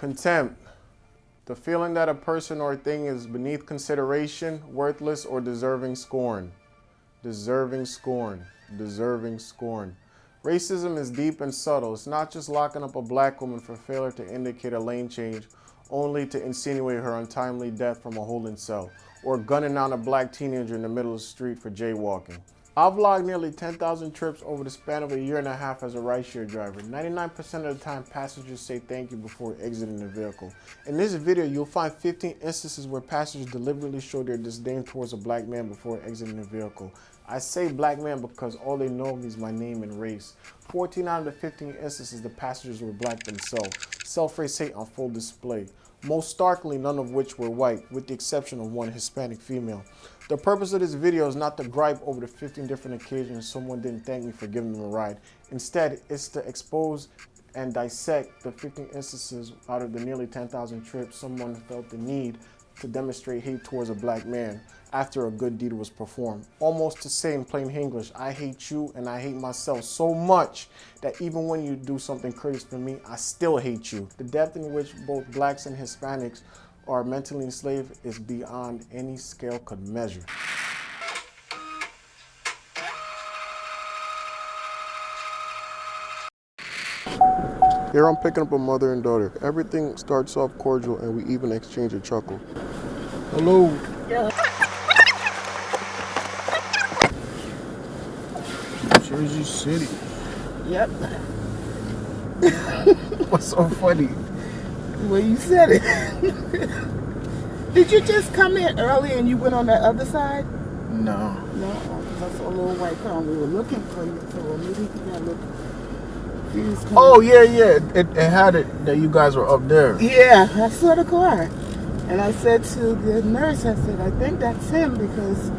Contempt. The feeling that a person or thing is beneath consideration, worthless, or deserving scorn. Deserving scorn. Deserving scorn. Racism is deep and subtle. It's not just locking up a black woman for failure to indicate a lane change only to insinuate her untimely death from a holding cell, or gunning down a black teenager in the middle of the street for jaywalking. I've logged nearly 10,000 trips over the span of a year and a half as a rideshare driver. 99% of the time, passengers say thank you before exiting the vehicle. In this video, you'll find 15 instances where passengers deliberately show their disdain towards a black man before exiting the vehicle. I say black man because all they know is my name and race. 14 out of the 15 instances, the passengers were black themselves. Self-race hate on full display. Most starkly, none of which were white, with the exception of one Hispanic female. The purpose of this video is not to gripe over the 15 different occasions someone didn't thank me for giving them a ride. Instead, it's to expose and dissect the 15 instances out of the nearly 10,000 trips someone felt the need to demonstrate hate towards a black man after a good deed was performed. Almost to say in plain English, I hate you and I hate myself so much that even when you do something courteous for me, I still hate you. The depth in which both blacks and Hispanics are mentally enslaved is beyond any scale could measure. Here I'm picking up a mother and daughter. Everything starts off cordial and we even exchange a chuckle. Hello. Yeah. Jersey City. Yep. What's so funny? The way you said it. Did you just come in early and you went on the other side? No. No, because I saw a little white car and we were looking for you, so maybe you got to look. Oh, yeah. It had it that you guys were up there. Yeah, I saw the car. And I said to the nurse, I said, I think that's him because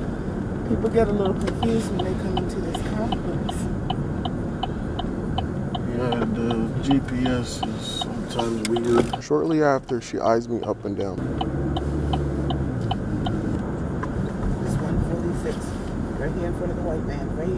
people get a little confused when they come into this complex. Yeah, the GPS is sometimes weird. Shortly after, she eyes me up and down. This 146, right here in front of the white man, right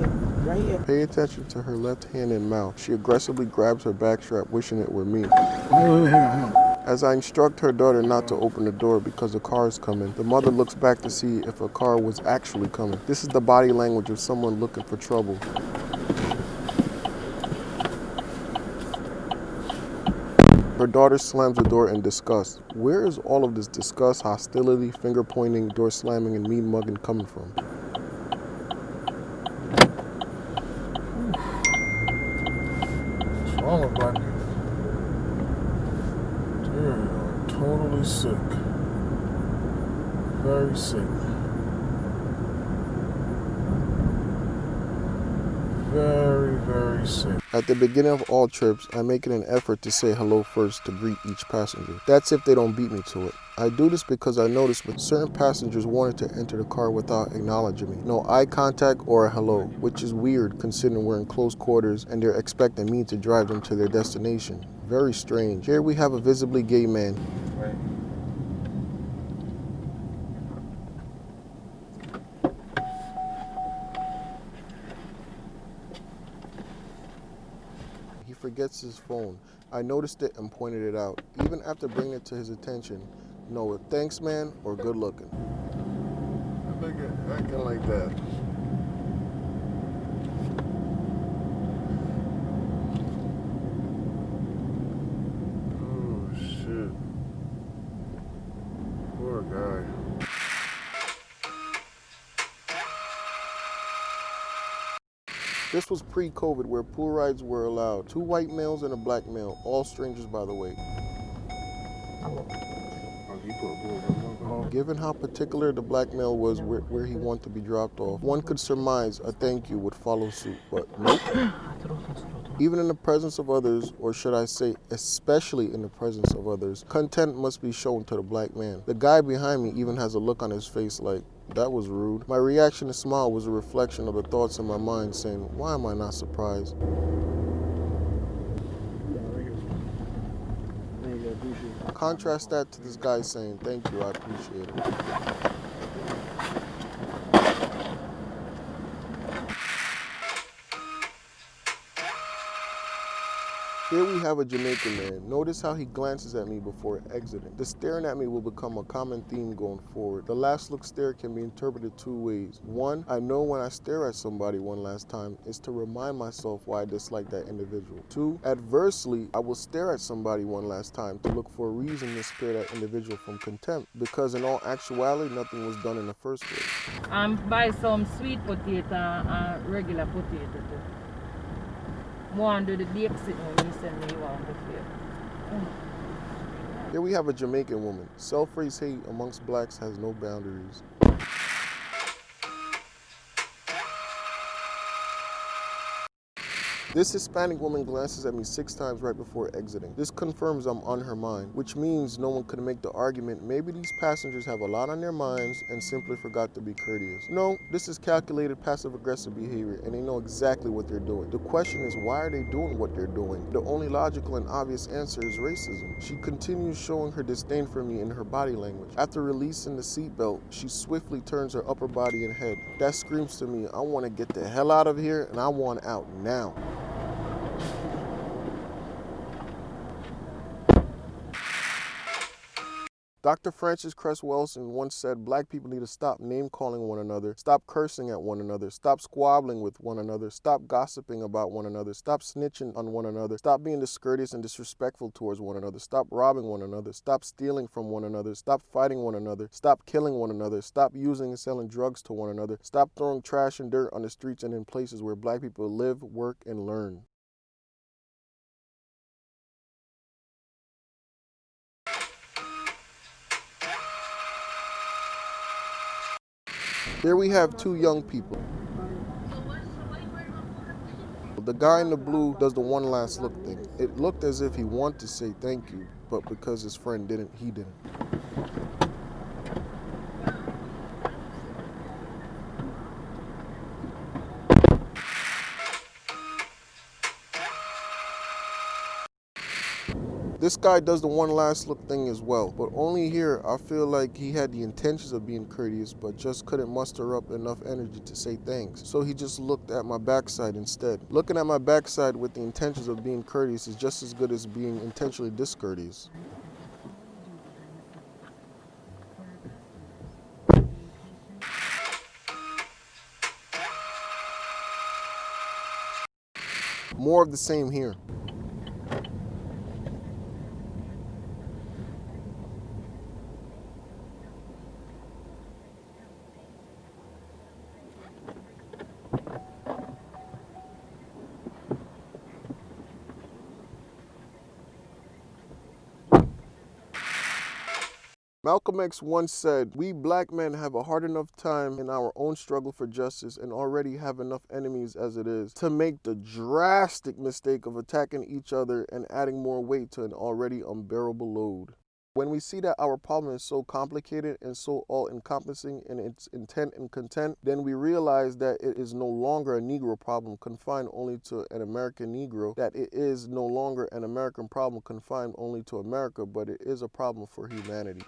here. Pay attention to her left hand and mouth. She aggressively grabs her backstrap, wishing it were me. Hang on. As I instruct her daughter not to open the door because a car is coming, the mother looks back to see if a car was actually coming. This is the body language of someone looking for trouble. Her daughter slams the door in disgust. Where is all of this disgust, hostility, finger pointing, door slamming, and mean mugging coming from? What's wrong with black people? They're totally sick. Very sick. Very, very sick. At the beginning of all trips, I make it an effort to say hello first to greet each passenger. That's if they don't beat me to it. I do this because I noticed with certain passengers wanted to enter the car without acknowledging me. No eye contact or a hello, which is weird considering we're in close quarters and they're expecting me to drive them to their destination. Very strange. Here we have a visibly gay man. Right. He forgets his phone. I noticed it and pointed it out. Even after bringing it to his attention, no thanks man or good looking. I think acting like that. Oh shit. Poor guy. This was pre-COVID where pool rides were allowed. 2 white males and a black male, all strangers by the way. Given how particular the black male was where he wanted to be dropped off, one could surmise a thank you would follow suit, but nope. Even in the presence of others, or should I say especially in the presence of others, contempt must be shown to the black man. The guy behind me even has a look on his face like, that was rude. My reaction to smile was a reflection of the thoughts in my mind saying, why am I not surprised? Contrast that to this guy saying, thank you, I appreciate it. Here we have a Jamaican man. Notice how he glances at me before exiting. The staring at me will become a common theme going forward. The last look stare can be interpreted two ways. One, I know when I stare at somebody one last time is to remind myself why I dislike that individual. Two, adversely, I will stare at somebody one last time to look for a reason to spare that individual from contempt, because in all actuality, nothing was done in the first place. Buy some sweet potato and regular potato too. Want to do the bake sitting when you send me one before. Here we have a Jamaican woman. Self-race hate amongst blacks has no boundaries. This Hispanic woman glances at me 6 times right before exiting. This confirms I'm on her mind, which means no one could make the argument maybe these passengers have a lot on their minds and simply forgot to be courteous. No, this is calculated passive-aggressive behavior and they know exactly what they're doing. The question is, why are they doing what they're doing? The only logical and obvious answer is racism. She continues showing her disdain for me in her body language. After releasing the seatbelt, she swiftly turns her upper body and head. That screams to me, I want to get the hell out of here and I want out now. Dr. Francis Cress Welsing once said black people need to stop name-calling one another, stop cursing at one another, stop squabbling with one another, stop gossiping about one another, stop snitching on one another, stop being discourteous and disrespectful towards one another, stop robbing one another, stop stealing from one another, stop fighting one another, stop killing one another, stop using and selling drugs to one another, stop throwing trash and dirt on the streets and in places where black people live, work, and learn. Here we have 2 young people. The guy in the blue does the one last look thing. It looked as if he wanted to say thank you, but because his friend didn't, he didn't. This guy does the one last look thing as well, but only here I feel like he had the intentions of being courteous but just couldn't muster up enough energy to say thanks. So he just looked at my backside instead. Looking at my backside with the intentions of being courteous is just as good as being intentionally discourteous. More of the same here. Malcolm X once said, "We black men have a hard enough time in our own struggle for justice and already have enough enemies as it is to make the drastic mistake of attacking each other and adding more weight to an already unbearable load." When we see that our problem is so complicated and so all-encompassing in its intent and content, then we realize that it is no longer a Negro problem confined only to an American Negro, that it is no longer an American problem confined only to America, but it is a problem for humanity.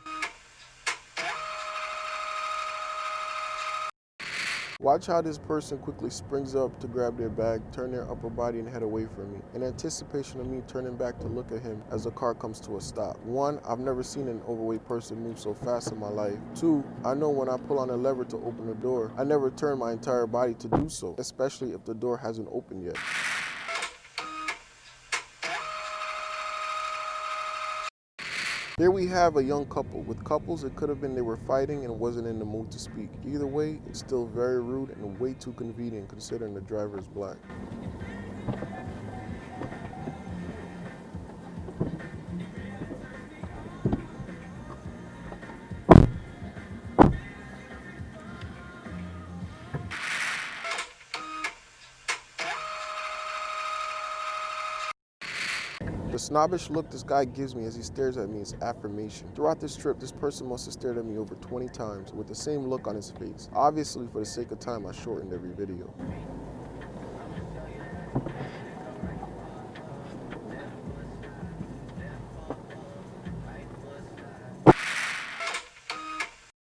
Watch how this person quickly springs up to grab their bag, turn their upper body and head away from me, in anticipation of me turning back to look at him as the car comes to a stop. 1, I've never seen an overweight person move so fast in my life. 2, I know when I pull on a lever to open the door, I never turn my entire body to do so, especially if the door hasn't opened yet. Here we have a young couple. With couples, it could have been they were fighting and wasn't in the mood to speak. Either way, it's still very rude and way too convenient considering the driver is black. The snobbish look this guy gives me as he stares at me is affirmation. Throughout this trip, this person must have stared at me over 20 times with the same look on his face. Obviously, for the sake of time, I shortened every video.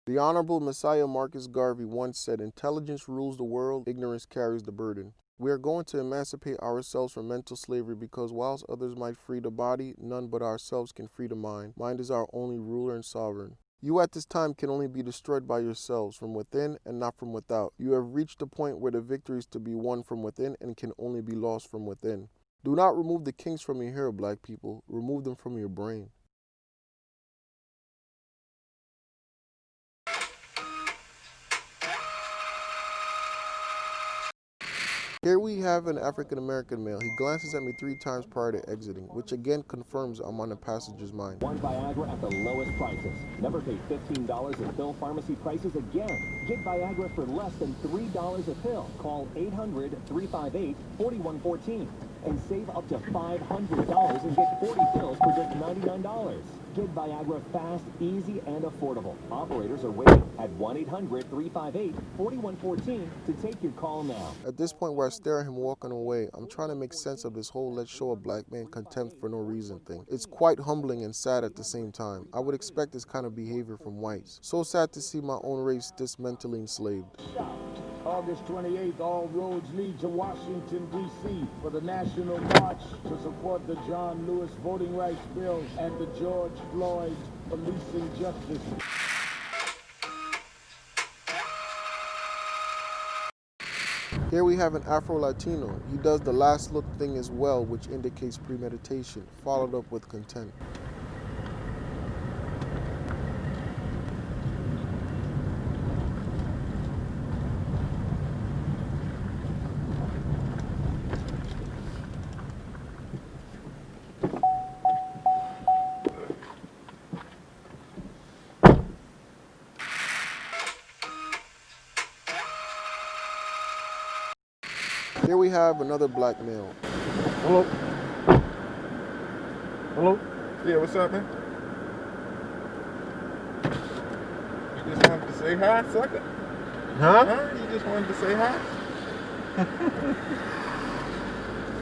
The Honorable Messiah Marcus Garvey once said, "Intelligence rules the world, ignorance carries the burden." We are going to emancipate ourselves from mental slavery because whilst others might free the body, none but ourselves can free the mind. Mind is our only ruler and sovereign. You at this time can only be destroyed by yourselves, from within and not from without. You have reached the point where the victory is to be won from within and can only be lost from within. Do not remove the kings from your hair, black people. Remove them from your brain. Here we have an African-American male. He glances at me 3 times prior to exiting, which again confirms I'm on the passenger's mind. One Viagra at the lowest prices. Never pay $15 in pill pharmacy prices again. Get Viagra for less than $3 a pill. Call 800-358-4114 and save up to $500 and get 40 pills for just $99. Get Viagra fast, easy, and affordable. Operators are waiting at 1-800-358-4114 to take your call now. At this point where I stare at him walking away, I'm trying to make sense of this whole let's show a black man contempt for no reason thing. It's quite humbling and sad at the same time. I would expect this kind of behavior from whites. So sad to see my own race this mentally enslaved. August 28th, all roads lead to Washington, D.C. for the National March to support the John Lewis Voting Rights Bill and the George Floyd Policing Justice. Here we have an Afro-Latino. He does the last look thing as well, which indicates premeditation, followed up with contempt. Here we have another black male. Hello? Hello? Yeah, what's up, man? You just wanted to say hi, sucker? Huh? You just wanted to say hi?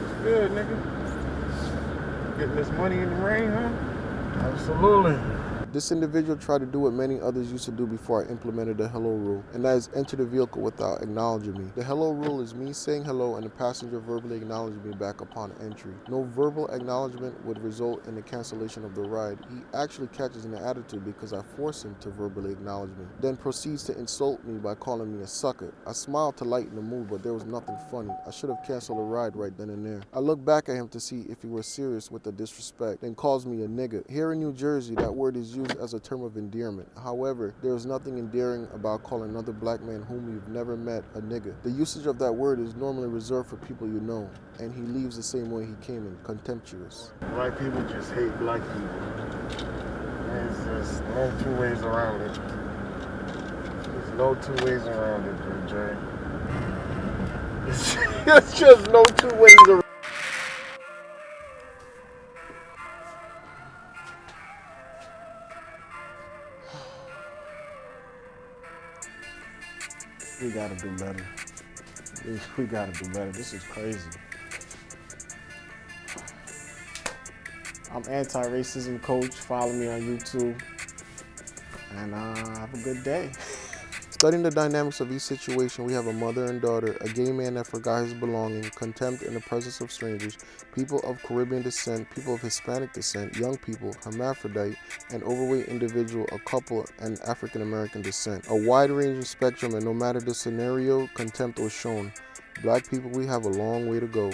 It's good, nigga. Getting this money in the rain, huh? Absolutely. This individual tried to do what many others used to do before I implemented the hello rule, and that is enter the vehicle without acknowledging me. The hello rule is me saying hello and the passenger verbally acknowledging me back upon entry. No verbal acknowledgement would result in the cancellation of the ride. He actually catches an attitude because I force him to verbally acknowledge me, then proceeds to insult me by calling me a sucker. I smiled to lighten the mood, but there was nothing funny. I should have canceled the ride right then and there. I looked back at him to see if he was serious with the disrespect, then calls me a nigga. Here in New Jersey, that word is used as a term of endearment. However, there is nothing endearing about calling another black man whom you've never met a nigga. The usage of that word is normally reserved for people you know, and he leaves the same way he came in, contemptuous. White people just hate black people. There's just no 2 ways around it. There's no 2 ways around it, Jay. It's just no 2 ways around it. We gotta do better. We gotta do better. This is crazy. I'm anti-racism coach. Follow me on YouTube. And have a good day. Studying the dynamics of each situation, we have a mother and daughter, a gay man that forgot his belonging, contempt in the presence of strangers, people of Caribbean descent, people of Hispanic descent, young people, hermaphrodite, an overweight individual, a couple, and African American descent. A wide-ranging spectrum, and no matter the scenario, contempt was shown. Black people, we have a long way to go.